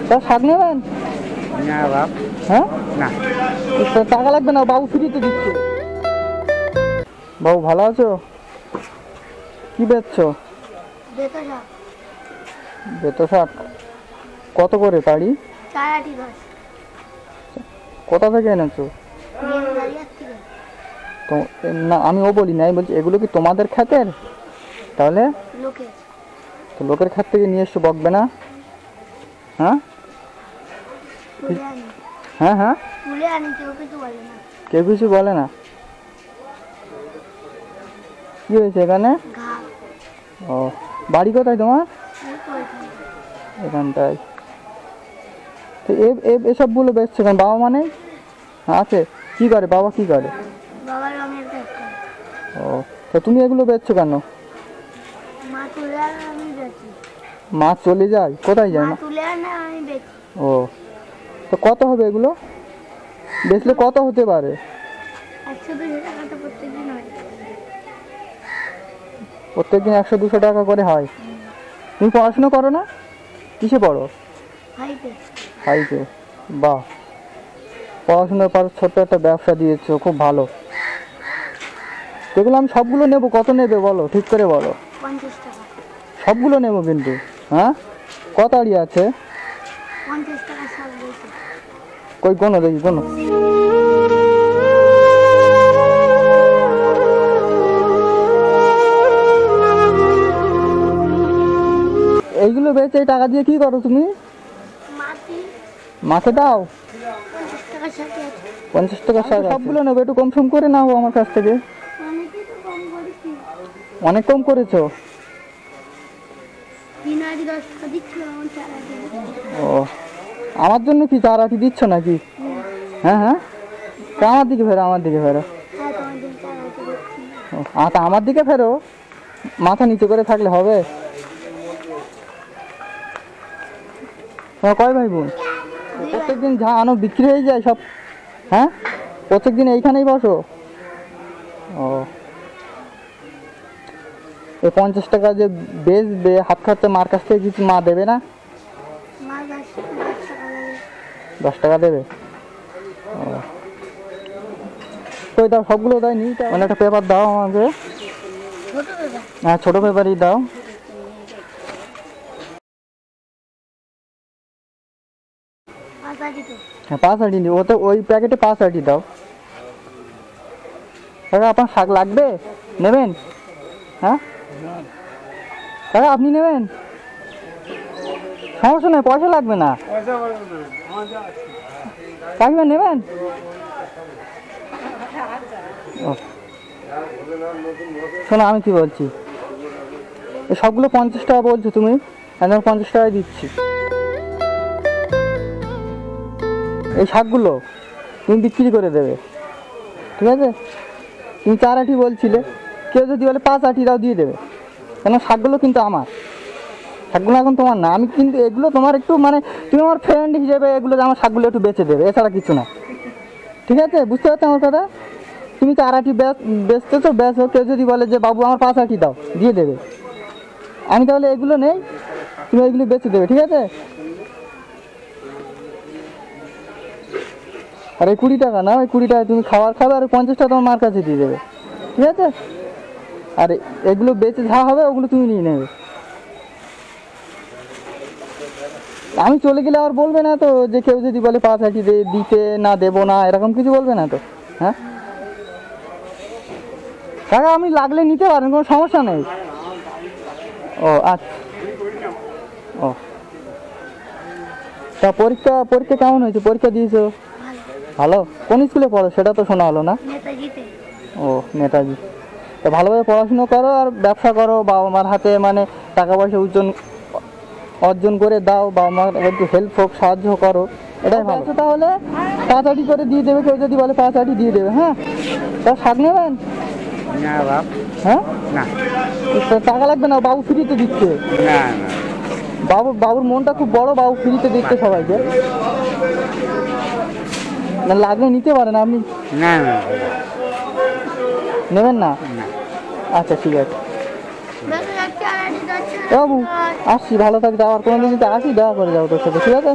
তা শাক নেবেন? না বাপ। হ্যাঁ না টাকা লাগবে না, বাবু ফ্রিতে দিচ্ছে। বাবু ভালো আছো? কি বেচছো? বেতো শাক কত করে তাড়ি? কোথা থেকে এনেছো? তো না আমি ও বলি নাই, বলছি এগুলো কি তোমাদের ক্ষেতের? তাহলে তো লোকের ক্ষেত থেকে নিয়ে এসছো, বকবে না? হ্যাঁ হ্যাঁ হ্যাঁ কেউ কিছু বলে না? কি হয়েছে এখানে? ও বাড়ি কোথায় তোমার? এখানটায়। তো এসবগুলো বেচছো কেন? বাবা মানে আছে? কি করে বাবা, কি করে? ও তো তুমি এগুলো বেচছো কেন? মাছ চলে যায়? কোথায় যায় না? ও তো কত হবে এগুলো বেচলে? কত হতে পারে? প্রত্যেকদিন 100-200 টাকা করে হয়। তুমি পড়াশোনা করো না? কিসে পড়ো? হাইতে। বাহ, পড়াশোনার পর ছোট্ট একটা ব্যবসা দিয়েছো, খুব ভালো। এগুলো আমি সবগুলো নেবো। কত নেবে বলো, ঠিক করে বলো। সবগুলো নেবো কিন্তু। হ্যাঁ কত আড়ি আছে? কই কোনো দেখি কোনো। এইগুলো বেচে এই টাকা দিয়ে কি করো তুমি? মাছে দাও? 50 টাকা শাক। সবগুলো নেবো, একটু কম সম করে নাও আমার কাছ থেকে। অনেক কম করেছো? ও আমার জন্য কি 4 আটি দিচ্ছ নাকি? হ্যাঁ হ্যাঁ আমার দিকে ফেরো, আমার দিকে ফেরো। আচ্ছা আমার দিকে ফেরো, মাথা নিচু করে থাকলে হবে? কয় ভাই বোন? প্রত্যেকদিন যা আনো বিক্রি হয়ে যায় সব? হ্যাঁ প্রত্যেকদিন এইখানেই বসো? ও এই 50 টাকা যে বেচবে হাত খরচা মার কাছ থেকে কিছু মা দেবে না? 10 টাকা দেবে? ও তো দাও, সবগুলো দেয়নি? মানে একটা পেপার দাও আমাকে। হ্যাঁ ছোটো পেপারই দাও। হ্যাঁ 5 আটি নি, ওতে ওই প্যাকেটে 5 আটি দাও। কাকা আপনার শাক লাগবে? নেবেন? হ্যাঁ কাকা আপনি নেবেন? সমস্যা নেই, পয়সা লাগবে না। কাকিমা নেবেন? ও শোনো আমি কি বলছি, এই সবগুলো 50 টাকা বলছো তুমি, একদম 50 টাকায় দিচ্ছি। এই শাকগুলো তুমি বিক্রি করে দেবে, ঠিক আছে? তুমি 4 আটি বলছিলে, কেউ যদি বলে 5 আটি দাও দিয়ে দেবে, কেন শাকগুলো কিন্তু আমার। শাকগুলো এখন তোমার না, আমি কিন্তু এগুলো তোমার একটু মানে তুমি আমার ফ্রেন্ড হিসেবে এগুলো আমার শাকগুলো একটু বেচে দেবে, এছাড়া কিছু না, ঠিক আছে? বুঝতে পারছো আমার কথা? তুমি 4 আটি বেচতেছো, বেচো। কেউ যদি বলে যে বাবু আমার 5 আটি দাও, দিয়ে দেবে। আমি তাহলে এগুলো নেই, তুমি এগুলো বেচে দেবে, ঠিক আছে? আর এই 20 টাকা না, ওই 20 টাকা তুমি খাবার খাবে, আর 50 টাকা তোমার মার কাছে দিয়ে দেবে, ঠিক আছে? আর এগুলো বেচে যা হবে ওগুলো তুমি নিয়ে নেবে। আমি চলে গেলে আর বলবে না তো যে কেউ যদি বলে 5 আটি দিতে না, দেবো না, এরকম কিছু বলবে না তো? হ্যাঁ কাকা আমি লাগলে নিতে পারেন, কোনো সমস্যা নেই। ও আচ্ছা। ও তা পরীক্ষা কেমন হয়েছে? পরীক্ষা দিয়েছো? ভালো। কোন স্কুলে পড়ো সেটা তো শোনা হলো না। ও নেতাজি। তা ভালোভাবে পড়াশুনো করো আর ব্যবসা করো, বাবা মার হাতে মানে টাকা পয়সা অর্জন করে দাও, বাবা মার একটু হেল্প হোক, সাহায্য করো, এটাই ভালো। তাহলে 5 আটি করে দিয়ে দেবে, কেউ যদি বলে 5 আটি দিয়ে দেবে। হ্যাঁ তা শাক নেবেন? না বাপ। হ্যাঁ না টাকা লাগবে না, বাবু ফ্রিতে দিচ্ছে। না না বাবুর মনটা খুব বড়, বাবু ফ্রিতে দিচ্ছে সবাইকে। না লাগলে নিতে পারেন আপনি। না না নেবেন না? না। আচ্ছা ঠিক আছে। বাবু আসছি, ভালো থাকতে, আবার কোনোদিন যদি আসি দেখা করে যাবো তোর সাথে, ঠিক আছে?